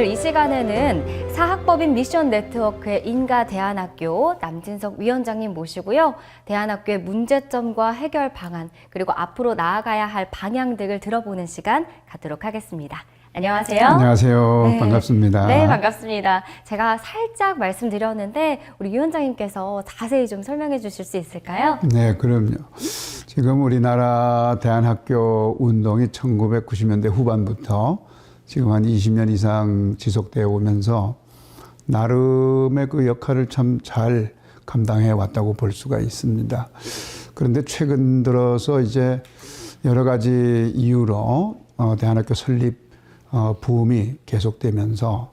이 시간에는 사학법인 미션 네트워크의 인가대안학교 남진석 위원장님 모시고요. 대안학교의 문제점과 해결 방안, 그리고 앞으로 나아가야 할 방향 등을 들어보는 시간 갖도록 하겠습니다. 안녕하세요. 안녕하세요. 네. 반갑습니다. 네, 반갑습니다. 제가 살짝 말씀드렸는데 우리 위원장님께서 자세히 좀 설명해 주실 수 있을까요? 네, 그럼요. 지금 우리나라 대안학교 운동이 1990년대 후반부터 지금 한 20년 이상 지속되어 오면서 나름의 그 역할을 참 잘 감당해 왔다고 볼 수가 있습니다. 그런데 최근 들어서 이제 여러 가지 이유로 대안학교 설립 붐이 계속되면서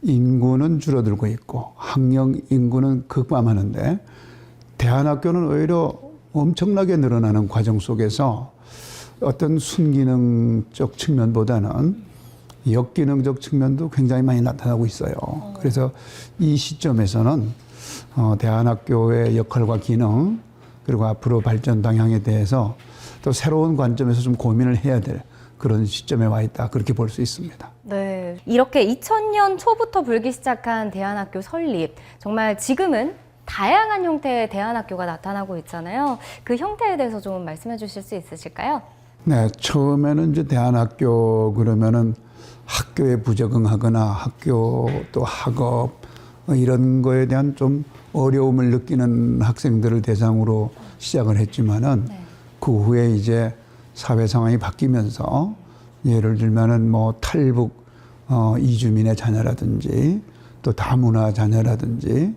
인구는 줄어들고 있고 학령 인구는 급감하는데 대안학교는 오히려 엄청나게 늘어나는 과정 속에서 어떤 순기능적 측면보다는 역기능적 측면도 굉장히 많이 나타나고 있어요. 그래서 이 시점에서는 대안학교의 역할과 기능 그리고 앞으로 발전 방향에 대해서 또 새로운 관점에서 좀 고민을 해야 될 그런 시점에 와 있다. 그렇게 볼 수 있습니다. 네, 이렇게 2000년 초부터 불기 시작한 대안학교 설립, 정말 지금은 다양한 형태의 대안학교가 나타나고 있잖아요. 그 형태에 대해서 좀 말씀해 주실 수 있으실까요? 네, 처음에는 이제 대안학교 그러면은 학교에 부적응하거나 학교 또 학업 이런 거에 대한 좀 어려움을 느끼는 학생들을 대상으로 시작을 했지만은 네. 그 후에 이제 사회 상황이 바뀌면서 예를 들면은 뭐 탈북 이주민의 자녀라든지 또 다문화 자녀라든지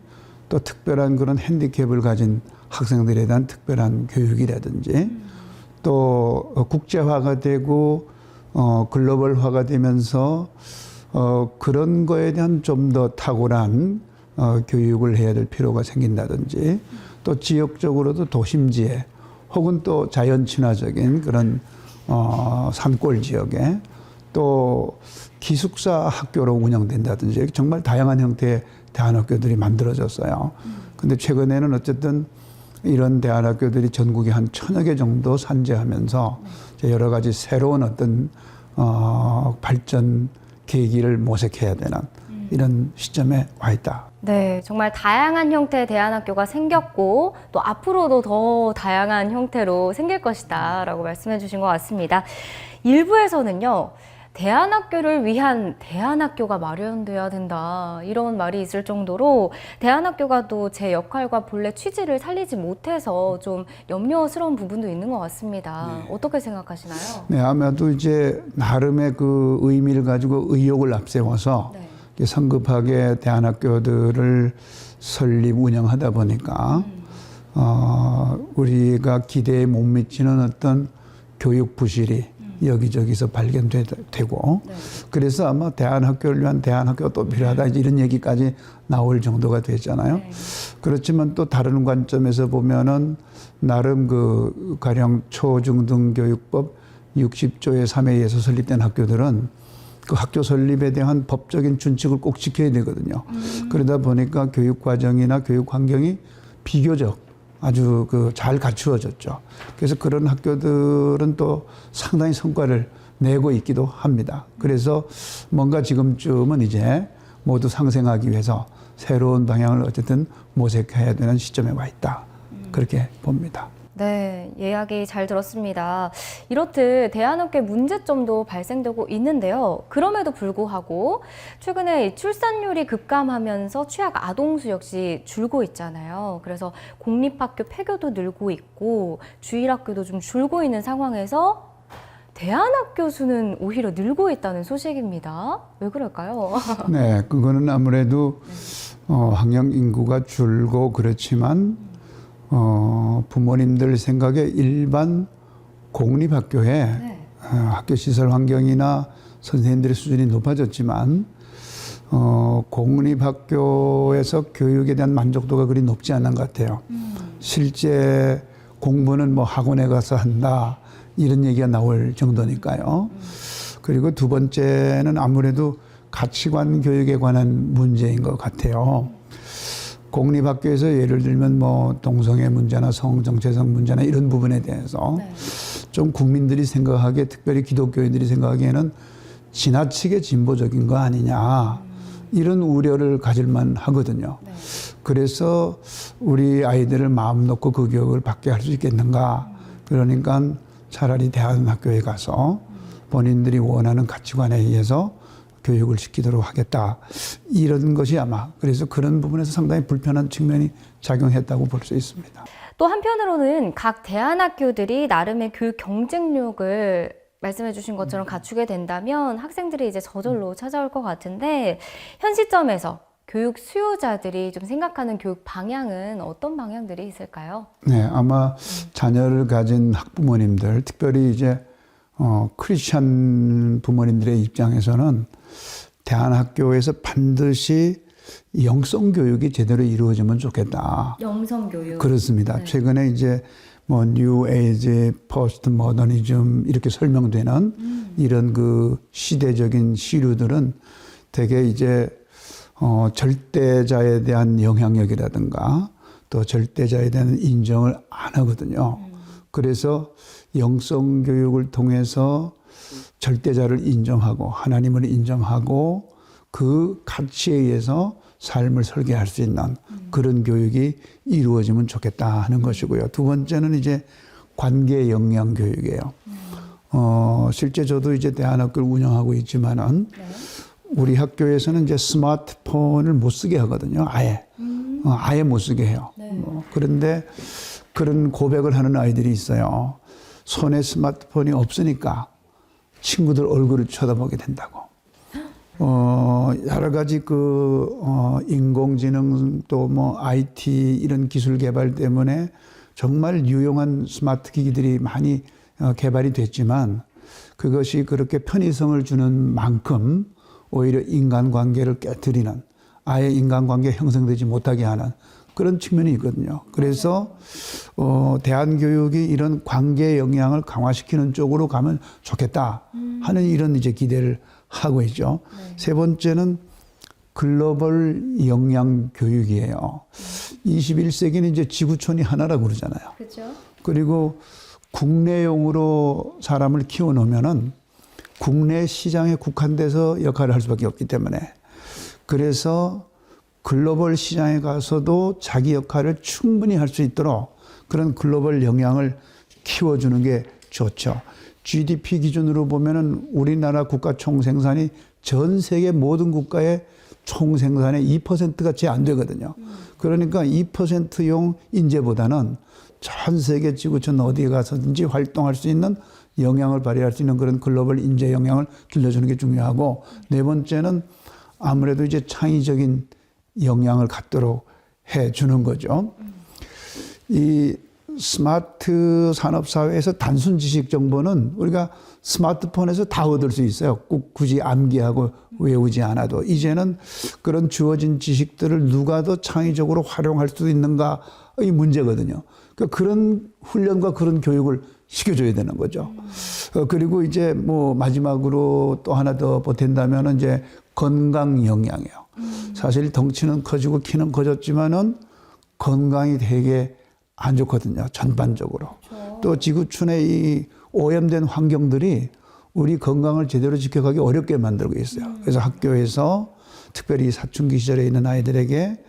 또 특별한 그런 핸디캡을 가진 학생들에 대한 특별한 교육이라든지 또 국제화가 되고 글로벌화가 되면서 그런 거에 대한 좀 더 탁월한 교육을 해야 될 필요가 생긴다든지 또 지역적으로도 도심지에 혹은 또 자연 친화적인 그런 산골 지역에 또 기숙사 학교로 운영된다든지 정말 다양한 형태의 대안학교들이 만들어졌어요. 근데 최근에는 어쨌든 이런 대안학교들이 전국에 한 1000여 개 정도 산재하면서 여러 가지 새로운 어떤 발전 계기를 모색해야 되는 이런 시점에 와 있다. 네, 정말 다양한 형태의 대안학교가 생겼고 또 앞으로도 더 다양한 형태로 생길 것이다 라고 말씀해 주신 것 같습니다. 일부에서는요, 대안학교를 위한 대안학교가 마련돼야 된다 이런 말이 있을 정도로 대안학교가 또 제 역할과 본래 취지를 살리지 못해서 좀 염려스러운 부분도 있는 것 같습니다. 네. 어떻게 생각하시나요? 네, 아마도 이제 나름의 그 의미를 가지고 의욕을 앞세워서 네. 성급하게 대안학교들을 설립 운영하다 보니까 우리가 기대에 못 미치는 어떤 교육 부실이 여기저기서 발견되고 네. 그래서 아마 대안학교를 위한 대안학교가 또 필요하다 이런 얘기까지 나올 정도가 됐잖아요. 네. 그렇지만 또 다른 관점에서 보면은 나름 그 가령 초중등교육법 60조의 3에 의해서 설립된 학교들은 그 학교 설립에 대한 법적인 준칙을 꼭 지켜야 되거든요. 그러다 보니까 교육 과정이나 교육 환경이 비교적 아주 그 잘 갖추어졌죠. 그래서 그런 학교들은 또 상당히 성과를 내고 있기도 합니다. 그래서 뭔가 지금쯤은 이제 모두 상생하기 위해서 새로운 방향을 어쨌든 모색해야 되는 시점에 와 있다. 그렇게 봅니다. 네, 이야기 잘 들었습니다. 이렇듯 대안학교의 문제점도 발생되고 있는데요. 그럼에도 불구하고 최근에 출산율이 급감하면서 취약 아동수 역시 줄고 있잖아요. 그래서 공립학교 폐교도 늘고 있고 주일학교도 좀 줄고 있는 상황에서 대안학교 수는 오히려 늘고 있다는 소식입니다. 왜 그럴까요? 네, 그거는 아무래도 학령 인구가 줄고 그렇지만 부모님들 생각에 일반 공립학교에 네. 학교 시설 환경이나 선생님들의 수준이 높아졌지만 공립학교에서 교육에 대한 만족도가 그리 높지 않은 것 같아요. 실제 공부는 뭐 학원에 가서 한다 이런 얘기가 나올 정도니까요. 그리고 두 번째는 아무래도 가치관 교육에 관한 문제인 것 같아요. 공립학교에서 예를 들면 뭐 동성애 문제나 성정체성 문제나 이런 부분에 대해서 네. 좀 국민들이 생각하기에 특별히 기독교인들이 생각하기에는 지나치게 진보적인 거 아니냐 이런 우려를 가질만 하거든요. 네. 그래서 우리 아이들을 마음 놓고 그 교육을 받게 할 수 있겠는가. 그러니까 차라리 대안학교에 가서 본인들이 원하는 가치관에 의해서 교육을 시키도록 하겠다. 이런 것이 아마 그래서 그런 부분에서 상당히 불편한 측면이 작용했다고 볼 수 있습니다. 또 한편으로는 각 대안학교들이 나름의 교육 경쟁력을 말씀해 주신 것처럼 갖추게 된다면 학생들이 이제 저절로 찾아올 것 같은데 현 시점에서 교육 수요자들이 좀 생각하는 교육 방향은 어떤 방향들이 있을까요? 네, 아마 자녀를 가진 학부모님들, 특별히 이제 크리스천 부모님들의 입장에서는 대안학교에서 반드시 영성 교육이 제대로 이루어지면 좋겠다. 영성 교육. 그렇습니다. 네. 최근에 이제 뭐 뉴 에이지, 포스트 모더니즘 이렇게 설명되는 이런 그 시대적인 시류들은 되게 이제 절대자에 대한 영향력이라든가 또 절대자에 대한 인정을 안 하거든요. 그래서 영성 교육을 통해서 절대자를 인정하고 하나님을 인정하고 그 가치에 의해서 삶을 설계할 수 있는 그런 교육이 이루어지면 좋겠다 하는 것이고요. 두 번째는 이제 관계 영양 교육이에요. 실제 저도 이제 대안학교를 운영하고 있지만은 네. 우리 학교에서는 이제 스마트폰을 못 쓰게 하거든요. 아예 못 쓰게 해요. 네. 그런데 그런 고백을 하는 아이들이 있어요. 손에 스마트폰이 없으니까 친구들 얼굴을 쳐다보게 된다고. 여러 가지 인공지능 또 뭐 IT 이런 기술 개발 때문에 정말 유용한 스마트 기기들이 많이 개발이 됐지만 그것이 그렇게 편의성을 주는 만큼 오히려 인간관계를 깨뜨리는 아예 인간관계 형성되지 못하게 하는 그런 측면이 있거든요. 그래서 대안교육이 이런 관계 영향을 강화시키는 쪽으로 가면 좋겠다 하는 이런 이제 기대를 하고 있죠. 네. 세 번째는 글로벌 영양 교육이에요. 21세기는 이제 지구촌이 하나라고 그러잖아요. 그렇죠. 그리고 국내용으로 사람을 키워놓으면은 국내 시장에 국한돼서 역할을 할 수밖에 없기 때문에 그래서 글로벌 시장에 가서도 자기 역할을 충분히 할 수 있도록 그런 글로벌 영향을 키워주는 게 좋죠. GDP 기준으로 보면은 우리나라 국가 총생산이 전 세계 모든 국가의 총생산의 2%가 채 안 되거든요. 그러니까 2%용 인재보다는 전 세계 지구촌 어디에 가서든지 활동할 수 있는 영향을 발휘할 수 있는 그런 글로벌 인재 영향을 길러주는 게 중요하고 네 번째는 아무래도 이제 창의적인 영향을 갖도록 해주는 거죠. 이 스마트 산업 사회에서 단순 지식 정보는 우리가 스마트폰에서 다 얻을 수 있어요. 꼭 굳이 암기하고 외우지 않아도 이제는 그런 주어진 지식들을 누가 더 창의적으로 활용할 수 있는가의 문제거든요. 그러니까 그런 훈련과 그런 교육을 시켜줘야 되는 거죠. 그리고 이제 뭐 마지막으로 또 하나 더 보탠다면 이제 건강 영양이에요. 사실 덩치는 커지고 키는 커졌지만은 건강이 되게 안 좋거든요. 전반적으로. 그렇죠. 또 지구촌의 이 오염된 환경들이 우리 건강을 제대로 지켜가기 어렵게 만들고 있어요. 그래서 학교에서 특별히 사춘기 시절에 있는 아이들에게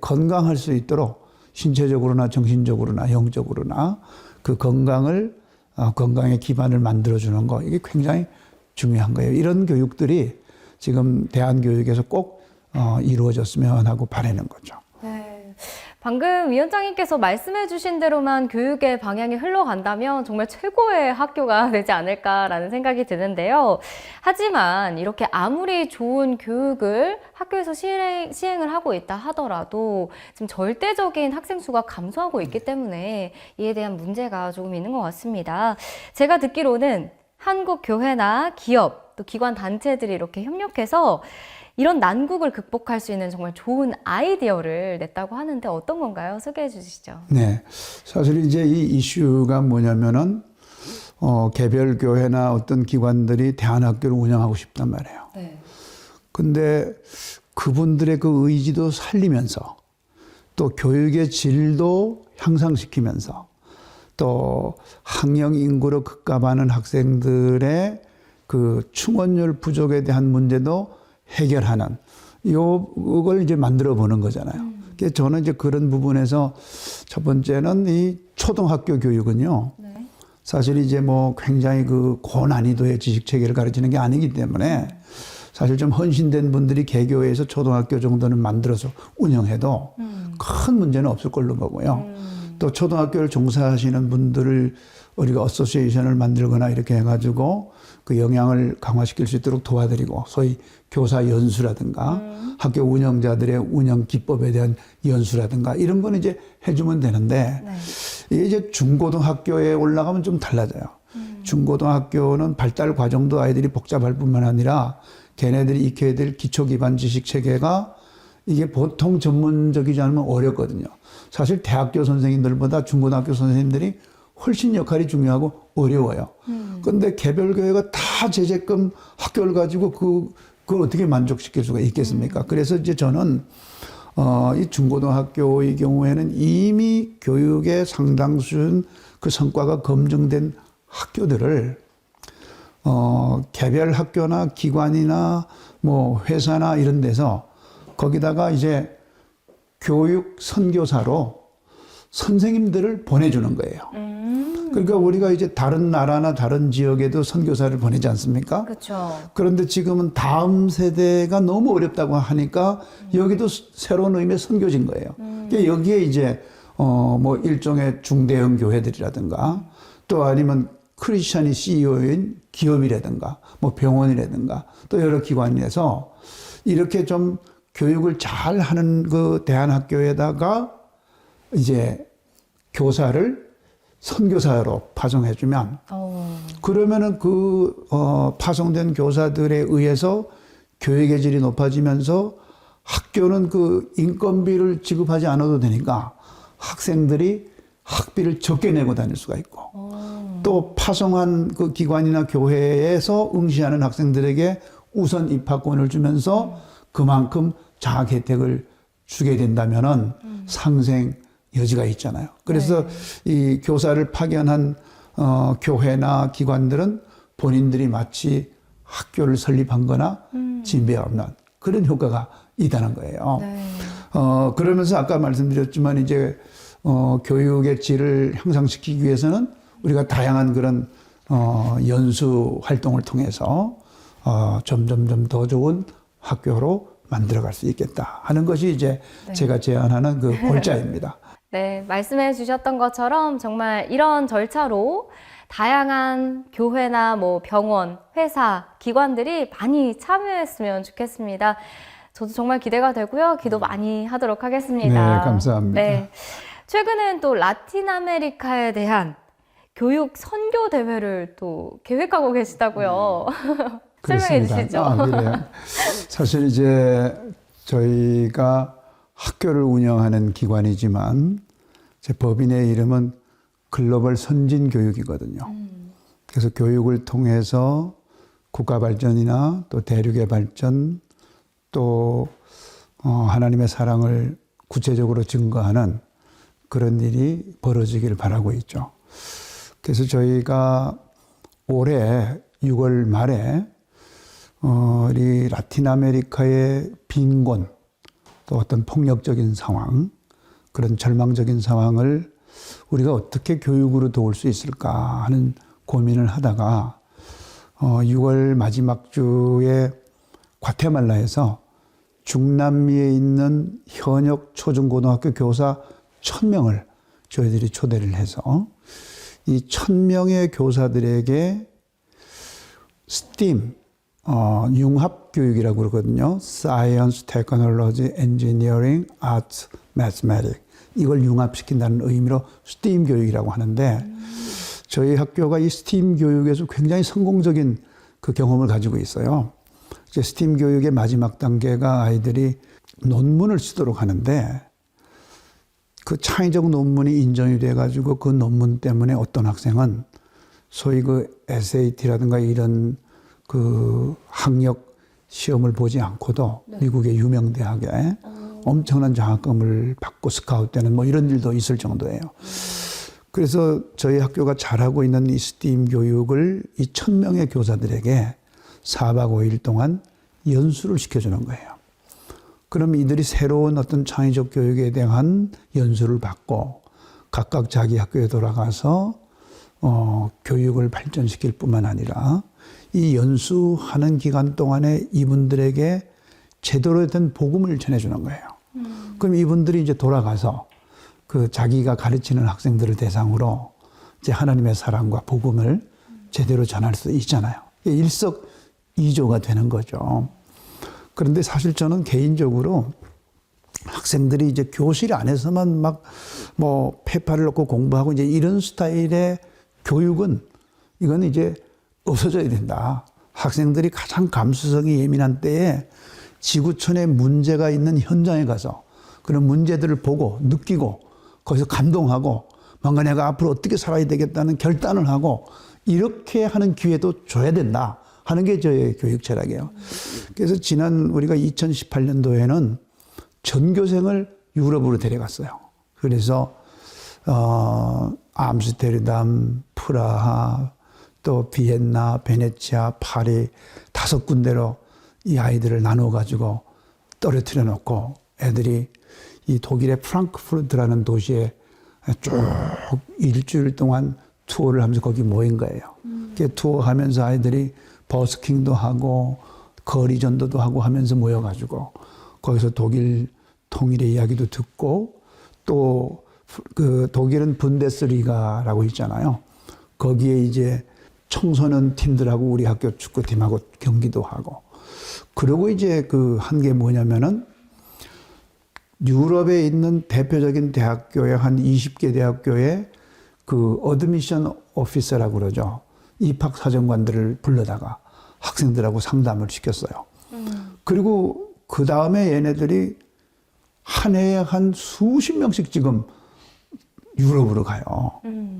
건강할 수 있도록 신체적으로나 정신적으로나 영적으로나 그 건강의 기반을 만들어주는 거 이게 굉장히 중요한 거예요. 이런 교육들이 지금 대안교육에서 꼭 이루어졌으면 하고 바라는 거죠. 네. 방금 위원장님께서 말씀해 주신 대로만 교육의 방향이 흘러간다면 정말 최고의 학교가 되지 않을까라는 생각이 드는데요. 하지만 이렇게 아무리 좋은 교육을 학교에서 시행을 하고 있다 하더라도 지금 절대적인 학생 수가 감소하고 있기 때문에 이에 대한 문제가 조금 있는 것 같습니다. 제가 듣기로는 한국 교회나 기업, 또 기관 단체들이 이렇게 협력해서 이런 난국을 극복할 수 있는 정말 좋은 아이디어를 냈다고 하는데 어떤 건가요? 소개해 주시죠. 네. 사실 이제 이 이슈가 뭐냐면은, 개별 교회나 어떤 기관들이 대안학교를 운영하고 싶단 말이에요. 네. 근데 그분들의 그 의지도 살리면서 또 교육의 질도 향상시키면서 또 학령 인구로 급감하는 학생들의 그 충원율 부족에 대한 문제도 해결하는 요걸 이제 만들어 보는 거잖아요. 그래서 저는 이제 그런 부분에서 첫 번째는 이 초등학교 교육은요. 네. 사실 이제 뭐 굉장히 그 고난이도의 지식 체계를 가르치는 게 아니기 때문에 사실 좀 헌신된 분들이 개교에서 초등학교 정도는 만들어서 운영해도 큰 문제는 없을 걸로 보고요. 또 초등학교를 종사하시는 분들을 우리가 어소시에이션을 만들거나 이렇게 해가지고 그 영향을 강화시킬 수 있도록 도와드리고 소위 교사 연수라든가 학교 운영자들의 운영 기법에 대한 연수라든가 이런 거는 이제 해주면 되는데 네. 이게 이제 중고등학교에 올라가면 좀 달라져요. 중고등학교는 발달 과정도 아이들이 복잡할 뿐만 아니라 걔네들이 익혀야 될 기초 기반 지식 체계가 이게 보통 전문적이지 않으면 어렵거든요. 사실 대학교 선생님들보다 중고등학교 선생님들이 훨씬 역할이 중요하고 어려워요. 그런데 개별 교회가 다 제재금 학교를 가지고 그걸 어떻게 만족시킬 수가 있겠습니까? 그래서 이제 저는 이 중고등학교의 경우에는 이미 교육의 상당수는 그 성과가 검증된 학교들을 개별 학교나 기관이나 뭐 회사나 이런 데서 거기다가 이제 교육 선교사로 선생님들을 보내주는 거예요. 그러니까 우리가 이제 다른 나라나 다른 지역에도 선교사를 보내지 않습니까? 그렇죠. 그런데 지금은 다음 세대가 너무 어렵다고 하니까 여기도 새로운 의미의 선교진 거예요. 그러니까 여기에 이제 뭐 일종의 중대형 교회들이라든가 또 아니면 크리스천이 CEO인 기업이라든가 뭐 병원이라든가 또 여러 기관에서 이렇게 좀 교육을 잘 하는 그 대안학교에다가 이제 교사를 선교사로 파송해주면 그러면은 파송된 교사들에 의해서 교육의 질이 높아지면서 학교는 그 인건비를 지급하지 않아도 되니까 학생들이 학비를 적게 내고 다닐 수가 있고 또 파송한 그 기관이나 교회에서 응시하는 학생들에게 우선 입학권을 주면서 그만큼 장학 혜택을 주게 된다면은 상생 여지가 있잖아요. 그래서 이 교사를 파견한 교회나 기관들은 본인들이 마치 학교를 설립한 거나 진배하는 그런 효과가 있다는 거예요. 네. 그러면서 아까 말씀드렸지만 이제 교육의 질을 향상시키기 위해서는 우리가 다양한 그런 연수 활동을 통해서 점점점 더 좋은 학교로 만들어갈 수 있겠다 하는 것이 이제 제가 제안하는 그 골자입니다. 네, 말씀해 주셨던 것처럼 정말 이런 절차로 다양한 교회나 뭐 병원, 회사, 기관들이 많이 참여했으면 좋겠습니다. 저도 정말 기대가 되고요. 기도 많이 하도록 하겠습니다. 네, 감사합니다. 네. 최근엔 또 라틴 아메리카에 대한 교육 선교 대회를 또 계획하고 계시다고요. 설명해 주시죠. 그래요. 사실 이제 저희가 학교를 운영하는 기관이지만 제 법인의 이름은 글로벌 선진 교육이거든요. 그래서 교육을 통해서 국가 발전이나 또 대륙의 발전 또 하나님의 사랑을 구체적으로 증거하는 그런 일이 벌어지기를 바라고 있죠. 그래서 저희가 올해 6월 말에 우리 라틴 아메리카의 빈곤 또 어떤 폭력적인 상황 그런 절망적인 상황을 우리가 어떻게 교육으로 도울 수 있을까 하는 고민을 하다가 6월 마지막 주에 과테말라에서 중남미에 있는 현역 초중고등학교 교사 1000명을 저희들이 초대를 해서 이 1000명의 교사들에게 STEAM 융합 교육이라고 그러거든요. Science, Technology, Engineering, Arts, Mathematics. 이걸 융합시킨다는 의미로 STEAM 교육이라고 하는데 저희 학교가 이 STEAM 교육에서 굉장히 성공적인 그 경험을 가지고 있어요. 이제 STEAM 교육의 마지막 단계가 아이들이 논문을 쓰도록 하는데 그 창의적 논문이 인정이 돼가지고 그 논문 때문에 어떤 학생은 소위 그 SAT라든가 이런 그 학력 시험을 보지 않고도 미국의 유명 대학에 엄청난 장학금을 받고 스카웃되는 뭐 이런 일도 있을 정도예요. 그래서 저희 학교가 잘하고 있는 이 STEAM 교육을 이 1000명의 교사들에게 4박 5일 동안 연수를 시켜주는 거예요. 그럼 이들이 새로운 어떤 창의적 교육에 대한 연수를 받고 각각 자기 학교에 돌아가서 교육을 발전시킬 뿐만 아니라 이 연수하는 기간 동안에 이분들에게 제대로 된 복음을 전해주는 거예요. 그럼 이분들이 이제 돌아가서 그 자기가 가르치는 학생들을 대상으로 이제 하나님의 사랑과 복음을 제대로 전할 수 있잖아요. 일석이조가 되는 거죠. 그런데 사실 저는 개인적으로 학생들이 이제 교실 안에서만 막 뭐 페파를 넣고 공부하고 이제 이런 스타일의 교육은 이건 이제 없어져야 된다. 학생들이 가장 감수성이 예민한 때에 지구촌에 문제가 있는 현장에 가서 그런 문제들을 보고 느끼고 거기서 감동하고 뭔가 내가 앞으로 어떻게 살아야 되겠다는 결단을 하고 이렇게 하는 기회도 줘야 된다 하는 게 저의 교육 철학이에요. 그래서 지난 우리가 2018년도에는 전교생을 유럽으로 데려갔어요. 그래서 암스테르담, 프라하, 또 비엔나, 베네치아, 파리 5군데로 이 아이들을 나누어 가지고 떨어뜨려 놓고 애들이 이 독일의 프랑크푸르트라는 도시에 쭉 일주일 동안 투어를 하면서 거기 모인 거예요. 투어하면서 아이들이 버스킹도 하고 거리 전도도 하고 하면서 모여가지고 거기서 독일 통일의 이야기도 듣고 또 그 독일은 분데스리가라고 있잖아요. 거기에 이제 청소년 팀들하고 우리 학교 축구팀하고 경기도 하고 그리고 이제 그 한 게 뭐냐면은 유럽에 있는 대표적인 대학교에 한 20개 대학교에 그 어드미션 오피서라고 그러죠. 입학 사정관들을 불러다가 학생들하고 상담을 시켰어요. 그리고 그 다음에 얘네들이 한 해에 한 수십 명씩 지금 유럽으로 가요.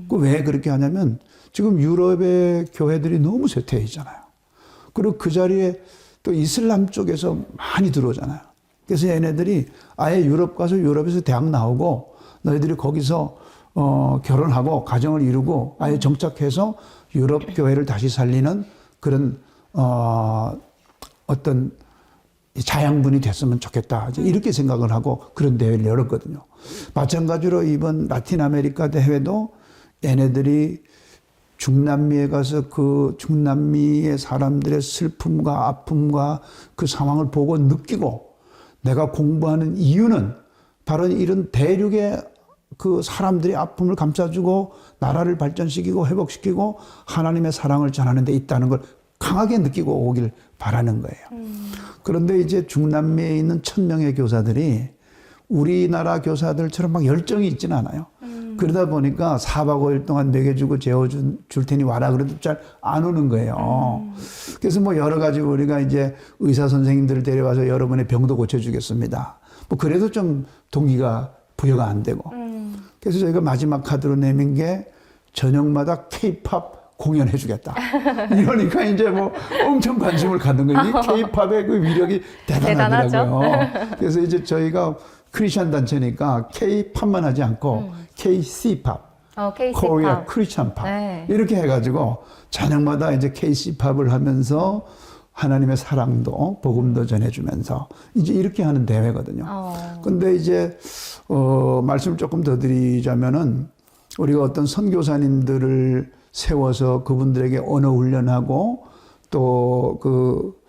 그 왜 그렇게 하냐면 지금 유럽의 교회들이 너무 쇠퇴해 있잖아요. 그리고 그 자리에 또 이슬람 쪽에서 많이 들어오잖아요. 그래서 얘네들이 아예 유럽 가서 유럽에서 대학 나오고 너희들이 거기서 결혼하고 가정을 이루고 아예 정착해서 유럽 교회를 다시 살리는 그런 어떤 자양분이 됐으면 좋겠다. 이렇게 생각을 하고 그런 대회를 열었거든요. 마찬가지로 이번 라틴 아메리카 대회도 얘네들이 중남미에 가서 그 중남미의 사람들의 슬픔과 아픔과 그 상황을 보고 느끼고 내가 공부하는 이유는 바로 이런 대륙의 그 사람들의 아픔을 감싸주고 나라를 발전시키고 회복시키고 하나님의 사랑을 전하는 데 있다는 걸 강하게 느끼고 오길 바라는 거예요. 그런데 이제 중남미에 있는 1000명의 교사들이 우리나라 교사들처럼 막 열정이 있지는 않아요. 그러다 보니까 4박 5일 동안 먹여주고 재워줄 테니 와라 그래도 잘 안 오는 거예요. 그래서 뭐 여러 가지 우리가 이제 의사 선생님들을 데려와서 여러분의 병도 고쳐주겠습니다. 뭐 그래도 좀 동기가 부여가 안 되고. 그래서 저희가 마지막 카드로 내민 게 저녁마다 K-팝 공연해 주겠다. 이러니까 이제 뭐 엄청 관심을 갖는 거예요. K-팝의 그 위력이 대단하더라고요. 그래서 이제 저희가 크리스천 단체니까 K-팝만 하지 않고 KC-팝, 코리아 크리스천 팝 네. 이렇게 이렇게 해가지고 저녁마다 이제 KC-팝을 하면서 하나님의 사랑도 복음도 전해주면서 이제 이렇게 하는 대회거든요. 근데 이제 말씀을 조금 더 드리자면은 우리가 어떤 선교사님들을 세워서 그분들에게 언어 훈련하고 또 그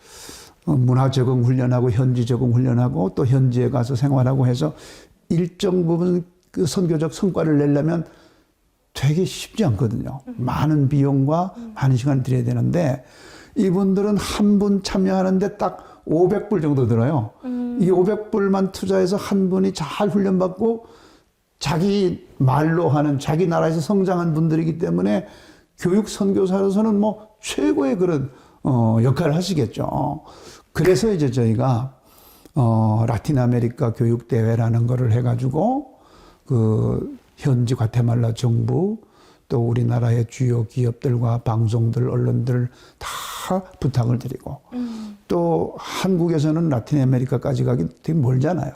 문화 적응 훈련하고 현지 적응 훈련하고 또 현지에 가서 생활하고 해서 일정 부분 그 선교적 성과를 내려면 되게 쉽지 않거든요. 많은 비용과 많은 시간을 들여야 되는데 이분들은 한 분 참여하는데 딱 500불 정도 들어요. 이 500불만 투자해서 한 분이 잘 훈련받고 자기 말로 하는 자기 나라에서 성장한 분들이기 때문에 교육 선교사로서는 뭐 최고의 그런 역할을 하시겠죠. 그래서 이제 저희가 라틴 아메리카 교육 대회라는 거를 해가지고 그 현지 과테말라 정부 또 우리나라의 주요 기업들과 방송들 언론들 다 부탁을 드리고 또 한국에서는 라틴 아메리카까지 가기 되게 멀잖아요.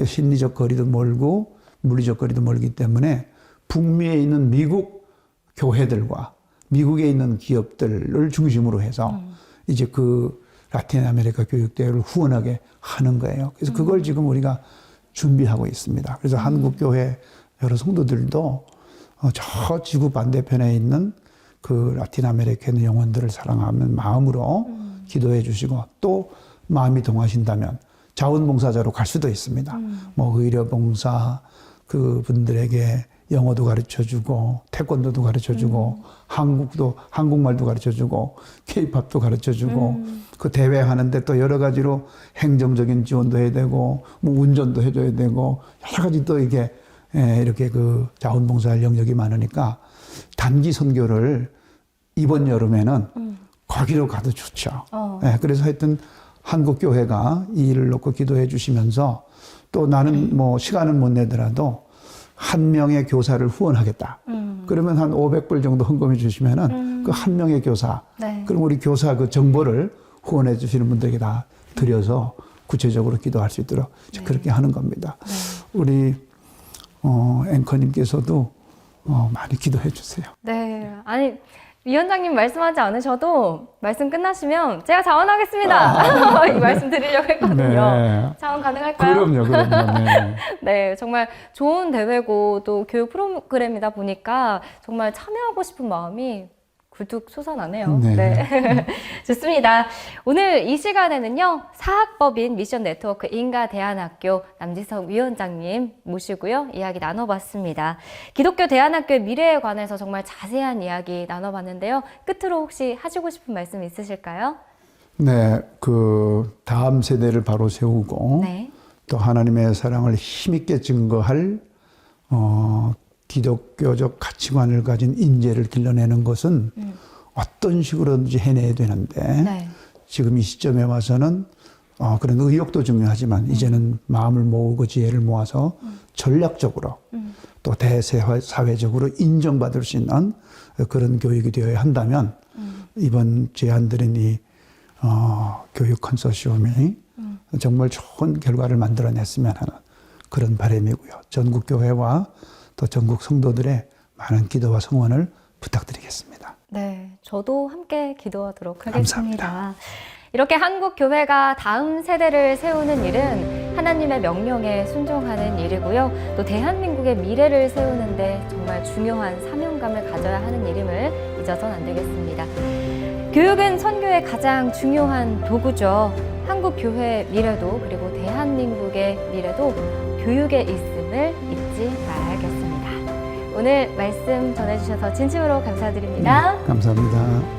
심리적 거리도 멀고 물리적 거리도 멀기 때문에 북미에 있는 미국 교회들과 미국에 있는 기업들을 중심으로 해서 이제 그 라틴 아메리카 교육대회를 후원하게 하는 거예요. 그래서 그걸 지금 우리가 준비하고 있습니다. 그래서 한국 교회 여러 성도들도 저 지구 반대편에 있는 그 라틴 아메리카 있는 영혼들을 사랑하는 마음으로 기도해 주시고, 또 마음이 동하신다면 자원봉사자로 갈 수도 있습니다. 뭐 의료봉사, 그분들에게 영어도 가르쳐주고 태권도도 가르쳐주고 한국말도 가르쳐주고 케이팝도 가르쳐주고 그 대회 하는데 또 여러 가지로 행정적인 지원도 해야 되고 뭐 운전도 해줘야 되고 여러 가지 또 이게 이렇게 그 자원봉사할 영역이 많으니까 단기 선교를 이번 여름에는 거기로 가도 좋죠. 그래서 하여튼 한국 교회가 이 일을 놓고 기도해 주시면서, 또 나는 뭐 시간은 못 내더라도 한 명의 교사를 후원하겠다. 그러면 한 500불 정도 헌금해 주시면은 그 한 명의 교사, 네. 그럼 우리 교사 그 정보를 후원해 주시는 분들에게 다 드려서 구체적으로 기도할 수 있도록 그렇게 하는 겁니다. 우리 앵커님께서도 많이 기도해 주세요. 네. 아니, 위원장님 말씀하지 않으셔도 말씀 끝나시면 제가 자원하겠습니다. 이 말씀 드리려고 했거든요. 네. 자원 가능할까요? 그럼요. 네. 네, 정말 좋은 대회고 또 교육 프로그램이다 보니까 정말 참여하고 싶은 마음이 굴뚝 솟아나네요. 네. 네. 좋습니다. 오늘 이 시간에는요, 사학법인 미션 네트워크 인가대안학교 남지석 위원장님 모시고요, 이야기 나눠봤습니다. 기독교 대안학교의 미래에 관해서 정말 자세한 이야기 나눠봤는데요. 끝으로 혹시 하시고 싶은 말씀 있으실까요? 네, 그 다음 세대를 바로 세우고 네. 또 하나님의 사랑을 힘있게 증거할 기독교적 가치관을 가진 인재를 길러내는 것은 어떤 식으로든지 해내야 되는데 네. 지금 이 시점에 와서는 그런 의욕도 중요하지만 이제는 마음을 모으고 지혜를 모아서 전략적으로 또 대사회적으로 인정받을 수 있는 그런 교육이 되어야 한다면 이번 제안드린 이 교육 컨소시엄이 정말 좋은 결과를 만들어냈으면 하는 그런 바람이고요. 전국 교회와 또 전국 성도들의 많은 기도와 성원을 부탁드리겠습니다. 네, 저도 함께 기도하도록 하겠습니다. 감사합니다. 이렇게 한국 교회가 다음 세대를 세우는 일은 하나님의 명령에 순종하는 일이고요. 또 대한민국의 미래를 세우는데 정말 중요한 사명감을 가져야 하는 일임을 잊어서는 안 되겠습니다. 교육은 선교의 가장 중요한 도구죠. 한국 교회의 미래도 그리고 대한민국의 미래도 교육에 있음을 잊지 말아야겠습니다. 오늘 말씀 전해주셔서 진심으로 감사드립니다. 감사합니다.